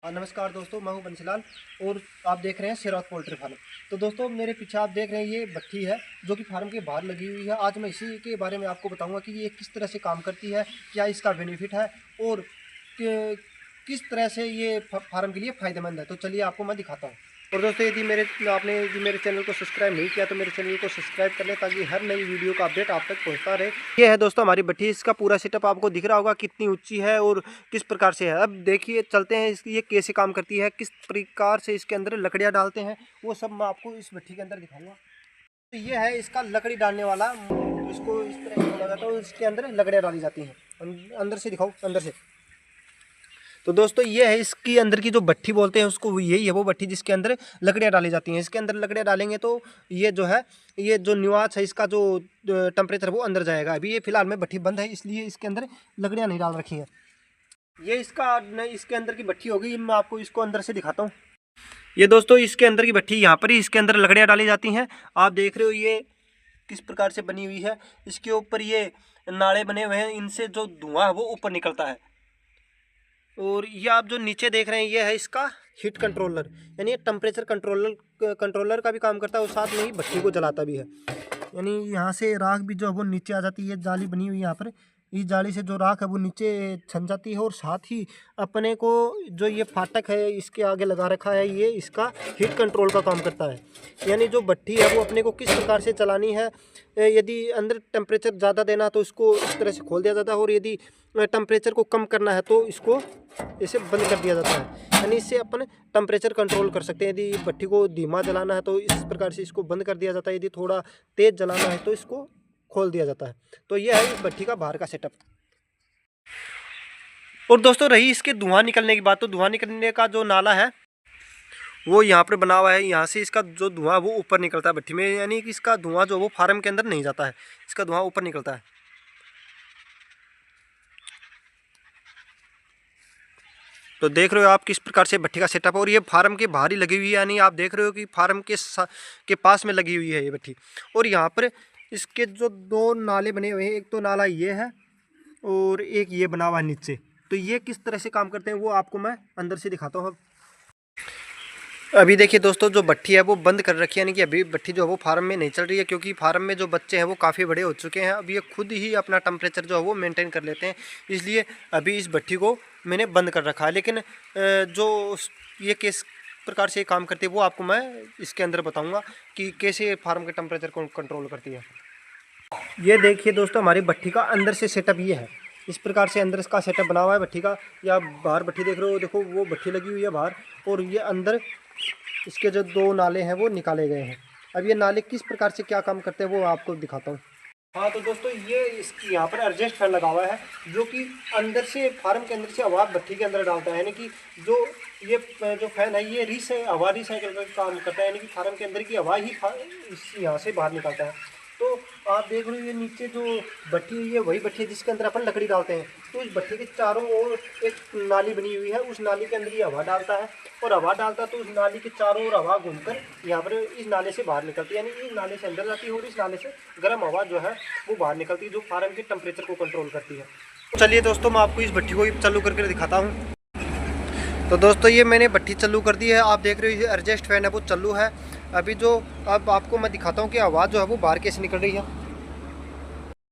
नमस्कार दोस्तों, मैं हूं बंसीलाल और आप देख रहे हैं सिरौत पोल्ट्री फार्म। तो दोस्तों, मेरे पीछे आप देख रहे हैं ये भट्ठी है जो कि फार्म के बाहर लगी हुई है। आज मैं इसी के बारे में आपको बताऊंगा कि ये किस तरह से काम करती है, क्या इसका बेनिफिट है और किस तरह से ये फार्म के लिए फ़ायदेमंद है। तो चलिए आपको मैं दिखाता हूँ। और दोस्तों, यदि मेरे चैनल को सब्सक्राइब नहीं किया तो मेरे चैनल को सब्सक्राइब कर लें ताकि हर नई वीडियो का अपडेट आप तक पहुंचता रहे। ये है दोस्तों हमारी भट्ठी। इसका पूरा सेटअप आपको दिख रहा होगा कितनी ऊंची है और किस प्रकार से है। अब देखिए, चलते हैं इसकी ये कैसे काम करती है, किस प्रकार से इसके अंदर लकड़ियाँ डालते हैं, वो सब मैं आपको इस भट्ठी के अंदर दिखाऊंगा। तो ये है इसका लकड़ी डालने वाला। इसको इस तरह से खोला जाता है और इसके अंदर लकड़ियाँ डाली जाती हैं। अंदर से दिखाओ, अंदर से। तो दोस्तों, ये है इसकी अंदर की जो भट्ठी बोलते हैं उसको, यही है वो भट्ठी जिसके अंदर लकड़ियाँ डाली जाती हैं। इसके अंदर लकड़ियाँ डालेंगे तो ये जो है, ये जो निवास है इसका जो टेम्परेचर वो अंदर जाएगा। अभी ये फिलहाल में भट्ठी बंद है, इसलिए इसके अंदर लकड़ियाँ नहीं डाल रखी हैं। ये इसके अंदर की भट्ठी होगी। मैं आपको इसको अंदर से दिखाता हूँ। ये दोस्तों इसके अंदर की भट्ठी, यहाँ पर ही इसके अंदर लकड़ियाँ डाली जाती हैं। आप देख रहे हो ये किस प्रकार से बनी हुई है। इसके ऊपर ये नाले बने हुए हैं, इनसे जो धुआं है वो ऊपर निकलता है। और ये आप जो नीचे देख रहे हैं ये है इसका हीट कंट्रोलर, यानी ये टेम्परेचर कंट्रोलर का भी काम करता है और साथ में ही भट्टी को जलाता भी है। यानी यहाँ से राख भी जो है वो नीचे आ जाती है। जाली बनी हुई है यहाँ पर, इस जाली से जो राख है वो नीचे छन जाती है। और साथ ही अपने को जो ये फाटक है इसके आगे लगा रखा है, ये इसका हीट कंट्रोल का काम करता है। यानी जो भट्टी है वो अपने को किस प्रकार से चलानी है, यदि अंदर टेम्परेचर ज़्यादा देना तो इसको इस तरह से खोल दिया जाता है, और यदि टेम्परेचर को कम करना है तो इसको इसे बंद कर दिया जाता है। यानी इससे अपन टेम्परेचर कंट्रोल कर सकते हैं। यदि भट्टी को धीमा जलाना है तो इस प्रकार से इसको बंद कर दिया जाता है, यदि थोड़ा तेज़ जलाना है तो इसको खोल दिया जाता है। तो यह है इस भट्ठी का बाहर का सेटअप। और दोस्तों, रही इसके धुआं निकलने की बात, तो धुआं निकलने का जो नाला है वो यहाँ पर बना हुआ है। यहाँ से इसका जो धुआं वो ऊपर निकलता है भट्ठी में, यानी कि इसका धुआं जो वो फार्म के अंदर नहीं जाता है, इसका धुआं ऊपर निकलता है। तो देख रहे हो आप किस प्रकार से भट्ठी का सेटअप है। और ये फार्म के बाहर ही लगी हुई है, यानी आप देख रहे हो कि फार्म के पास में लगी हुई है ये भट्ठी। और यहाँ पर इसके जो दो नाले बने हुए हैं, एक तो नाला ये है और एक ये बना हुआ है नीचे। तो ये किस तरह से काम करते हैं वो आपको मैं अंदर से दिखाता हूँ। अभी देखिए दोस्तों, जो भट्ठी है वो बंद कर रखी है, यानी कि अभी भट्ठी जो है वो फार्म में नहीं चल रही है, क्योंकि फार्म में जो बच्चे हैं वो काफ़ी बड़े हो चुके हैं। अब ये खुद ही अपना टेम्परेचर जो है वो मेंटेन कर लेते हैं, इसलिए अभी इस भट्ठी को मैंने बंद कर रखा है। लेकिन जो ये किस प्रकार से काम करती है वो आपको मैं इसके अंदर बताऊँगा कि कैसे फार्म के टेम्परेचर को कंट्रोल करती है। ये देखिए दोस्तों, हमारी भट्ठी का अंदर से सेटअप ये है। इस प्रकार से अंदर इसका सेटअप बना हुआ है भट्ठी का। या बाहर भट्ठी देख रहे हो, देखो वो भट्ठी लगी हुई है बाहर, और ये अंदर इसके जो दो नाले हैं वो निकाले गए हैं। अब ये नाले किस प्रकार से क्या काम करते हैं वो आपको दिखाता हूँ। हाँ, तो दोस्तों ये इसकी यहाँ पर एडजस्ट फैन लगा हुआ है, जो कि अंदर से फार्म के अंदर से हवा भट्ठी के अंदर डालता है। यानी कि ये जो फैन है ये हवा रिसाइकिल का काम करता है, यानी कि फार्म के अंदर की हवा ही इस यहाँ से बाहर निकालता है। तो आप देख रहे हो ये नीचे जो भट्टी है ये वही भट्टी है जिसके अंदर अपन लकड़ी डालते हैं। तो इस भट्टी के चारों ओर एक नाली बनी हुई है, उस नाली के अंदर ये हवा डालता है, और हवा डालता है तो उस नाली के चारों ओर हवा घूमकर यहाँ पर इस नाले से बाहर निकलती है। यानी इस नाले से अंदर जाती है और इस नाले से गर्म हवा जो है वो बाहर निकलती है, जो फार्म के टेम्परेचर को कंट्रोल करती है। तो चलिए दोस्तों, मैं आपको इस भट्टी को चालू करके दिखाता हूँ। तो दोस्तों, ये मैंने भट्टी चालू कर दी है। आप देख रहे हो ये एडजस्ट फैन है वो चालू है। अभी जो अब आपको मैं दिखाता हूँ कि आवाज़ जो है वो बाहर कैसे निकल रही है।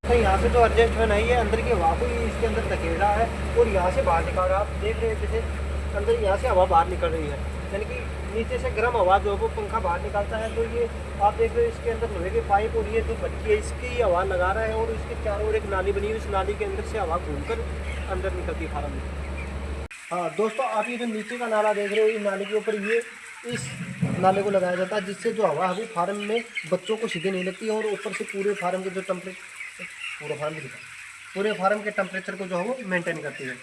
तो यहाँ से जो एडजस्ट फैन है ये अंदर की हवा को ही इसके अंदर धकेल रहा है और यहाँ से बाहर निकाल रहा है। आप देख रहे हैं जैसे अंदर यहाँ से हवा बाहर निकल रही है, यानी कि नीचे से गर्म हवा जो है वो पंखा बाहर निकालता है। तो ये आप देख रहे हो इसके अंदर लोहे के पाइप, और ये जो भट्टी है इसकी हवा लगा रहा है, और इसके चारों ओर एक नाली बनी हुई, उस नाली के अंदर से हवा घूमकर अंदर निकलती है फार्म में। हाँ दोस्तों, आप ये जो नीचे का नाला देख रहे हो, इस नाले के ऊपर ये इस नाले को लगाया जाता है, जिससे जो हवा है वो फार्म में बच्चों को सीधे नहीं लगती है, और ऊपर से पूरे फार्म के जो पूरे फार्म के टेम्परेचर को जो है वो मेंटेन करती है।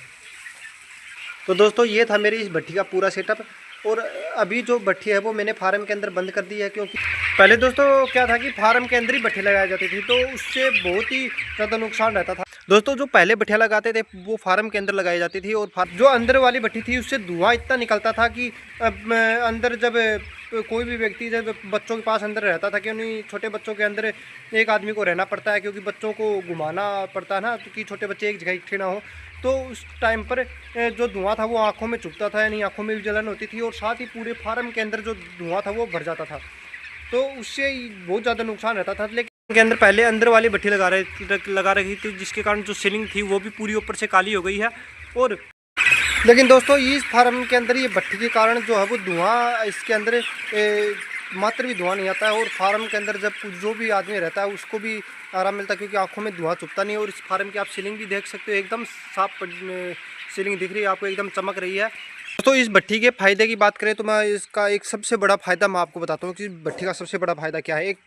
तो दोस्तों, ये था मेरी इस भट्ठी का पूरा सेटअप। और अभी जो भट्ठी है वो मैंने फार्म के अंदर बंद कर दी है, क्योंकि पहले दोस्तों क्या था कि फार्म के अंदर ही भट्ठी लगाई जाती थी, तो उससे बहुत ही ज़्यादा नुकसान रहता था। दोस्तों, जो पहले भट्टियाँ लगाते थे वो फार्म के अंदर लगाई जाती थी, और जो अंदर वाली भट्टी थी उससे धुआं इतना निकलता था कि अंदर जब कोई भी व्यक्ति जब बच्चों के पास अंदर रहता था, क्योंकि छोटे बच्चों के अंदर एक आदमी को रहना पड़ता है, क्योंकि बच्चों को घुमाना पड़ता है ना, कि छोटे बच्चे एक जगह इकट्ठे ना हो। तो उस टाइम पर जो धुआं था वो आंखों में चुभता था, यानी आंखों में भी जलन होती थी, और साथ ही पूरे फार्म के अंदर जो धुआं था वो भर जाता था। तो उससे बहुत ज़्यादा नुकसान रहता था। लेकिन के अंदर पहले अंदर वाली भट्टी लगा रखी थी, जिसके कारण जो सीलिंग थी वो भी पूरी ऊपर से काली हो गई है। और लेकिन दोस्तों इस फार्म के अंदर ये भट्टी के कारण जो है वो धुआं, इसके अंदर मात्र भी धुआं नहीं आता है, और फार्म के अंदर जब जो भी आदमी रहता है उसको भी आराम मिलता है, क्योंकि आंखों में धुआं चुभता नहीं है। और इस फार्म की आप सीलिंग भी देख सकते हो, एकदम साफ सीलिंग दिख रही है आपको, एकदम चमक रही है। तो इस भट्टी के फ़ायदे की बात करें तो मैं इसका एक सबसे बड़ा फ़ायदा मैं आपको बताता हूँ कि भट्टी का सबसे बड़ा फ़ायदा क्या है। एक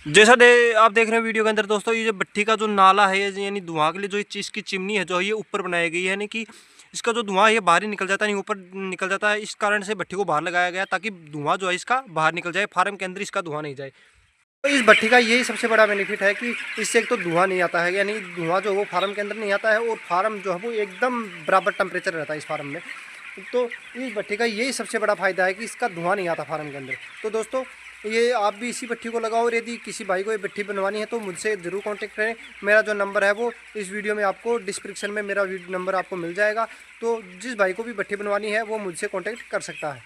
जैसा आप देख रहे हैं वीडियो के अंदर दोस्तों, ये जो भट्टी का जो नाला है, यानी धुआं के लिए जो इस चीज़ की चिमनी है जो ये ऊपर बनाई गई है, यानी कि इसका जो धुआं है ये बाहर ही निकल जाता है, नहीं ऊपर निकल जाता है। इस कारण से भट्टी को बाहर लगाया गया ताकि धुआं जो है इसका बाहर निकल जाए, फार्म के अंदर इसका धुआं नहीं जाए। तो इस भट्टी का यही सबसे बड़ा बेनिफिट है कि इससे एक तो धुआं नहीं आता है, यानी धुआं जो वो फार्म के अंदर नहीं आता है, और फार्म जो है वो एकदम बराबर टेम्परेचर रहता है इस फार्म में। तो इस भट्टी का यही सबसे बड़ा फ़ायदा है कि इसका धुआं नहीं आता फार्म के अंदर। तो दोस्तों ये आप भी इसी भट्टी को लगाओ, और यदि किसी भाई को ये भट्टी बनवानी है तो मुझसे ज़रूर कांटेक्ट करें। मेरा जो नंबर है वो इस वीडियो में आपको डिस्क्रिप्शन में मेरा नंबर आपको मिल जाएगा। तो जिस भाई को भी भट्टी बनवानी है वो मुझसे कॉन्टेक्ट कर सकता है।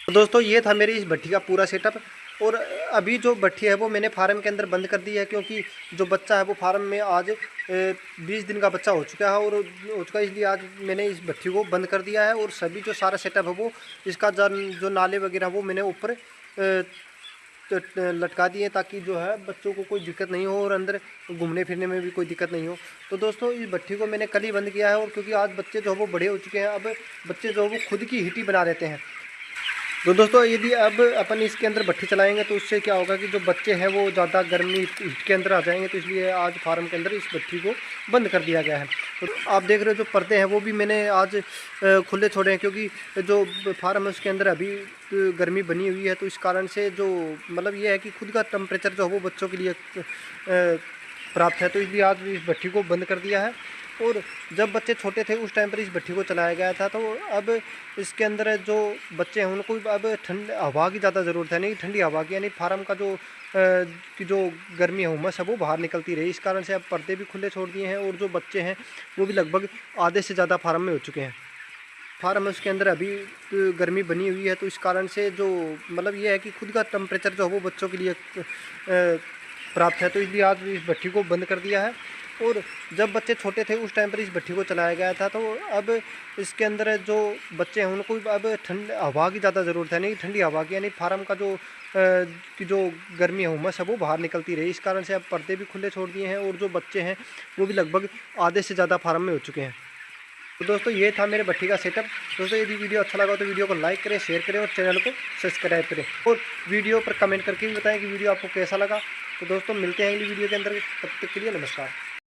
तो दोस्तों ये था मेरी इस भट्टी का पूरा सेटअप। और अभी जो भट्टी है वो मैंने फार्म के अंदर बंद कर दी है, क्योंकि जो बच्चा है वो फार्म में आज 20 दिन का बच्चा हो चुका है, और हो चुका है, इसलिए आज मैंने इस भट्टी को बंद कर दिया है। और सभी जो सारा सेटअप है वो इसका जो नाले वगैरह वो मैंने ऊपर लटका दिए, ताकि जो है बच्चों को कोई दिक्कत नहीं हो और अंदर घूमने फिरने में भी कोई दिक्कत नहीं हो। तो दोस्तों इस भट्टी को मैंने कल ही बंद किया है, और क्योंकि आज बच्चे जो है वो बड़े हो चुके हैं, अब बच्चे जो है वो खुद की हिटी बना लेते हैं। तो दोस्तों यदि अब अपन इसके अंदर भट्टी चलाएंगे तो उससे क्या होगा कि जो बच्चे हैं वो ज़्यादा गर्मी हीट के अंदर आ जाएंगे, तो इसलिए आज फार्म के अंदर इस भट्टी को बंद कर दिया गया है। तो आप देख रहे हो जो पर्दे हैं वो भी मैंने आज खुले छोड़े हैं, क्योंकि जो फार्म है उसके अंदर अभी गर्मी बनी हुई है, तो इस कारण से जो मतलब ये है कि खुद का टेम्परेचर जो है वो बच्चों के लिए प्राप्त है, तो इसलिए आज इस भट्टी को बंद कर दिया है। और जब बच्चे छोटे थे उस टाइम पर इस भट्टी को चलाया गया था, तो अब इसके अंदर जो बच्चे हैं उनको अब ठंड हवा की ज़्यादा ज़रूरत है, नहीं ठंडी हवा की, यानी फार्म का जो गर्मी है उमस है वो बाहर निकलती रही। इस कारण से अब पर्दे भी खुले छोड़ दिए हैं, और जो बच्चे हैं वो भी लगभग आधे से ज़्यादा फार्म में हो चुके हैं। फार्म उसके अंदर अभी गर्मी बनी हुई है, तो इस कारण से जो मतलब ये है कि खुद का टेम्परेचर जो है वो बच्चों के लिए प्राप्त है, तो इसलिए आज इस भट्टी को बंद कर दिया है। और जब बच्चे छोटे थे उस टाइम पर इस भट्टी को चलाया गया था, तो अब इसके अंदर जो बच्चे हैं उनको अब ठंड हवा की ज़्यादा ज़रूरत है, नहीं ठंडी हवा की, यानी फार्म का जो गर्मी है उमस है वो बाहर निकलती रही। इस कारण से अब पर्दे भी खुले छोड़ दिए हैं, और जो बच्चे हैं वो भी लगभग आधे से ज़्यादा फार्म में हो चुके हैं। तो दोस्तों ये था मेरे भट्टी का सेटअप। दोस्तों यदि वीडियो अच्छा लगा तो वीडियो को लाइक करें, शेयर करें और चैनल को सब्सक्राइब करें, और वीडियो पर कमेंट करके भी बताएं कि वीडियो आपको कैसा लगा। तो दोस्तों मिलते हैं अगली वीडियो के अंदर, तब तक के लिए नमस्कार।